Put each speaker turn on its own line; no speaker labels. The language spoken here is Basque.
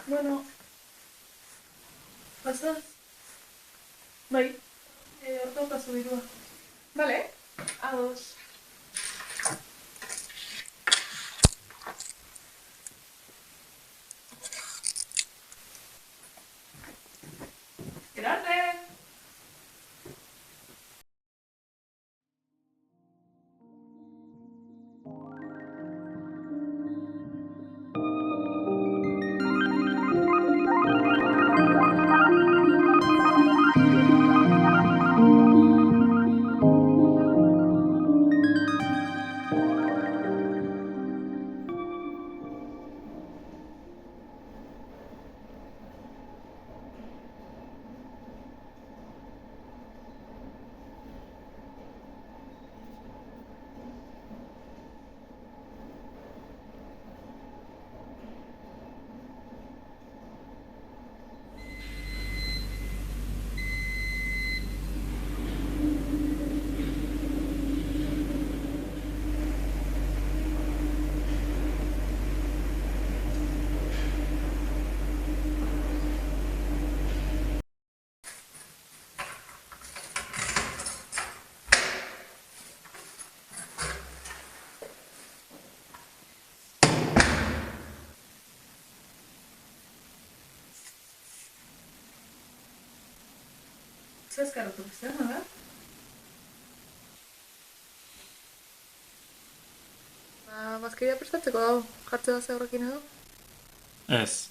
Bueno, pasaz. Bai, hor daukazu dirua.
Bale,
Ados.
gero arte!
Zer eskaratu zen, da?
Bazkaria prestatzeko dago, jartze da ze horrekin edo?
Ez,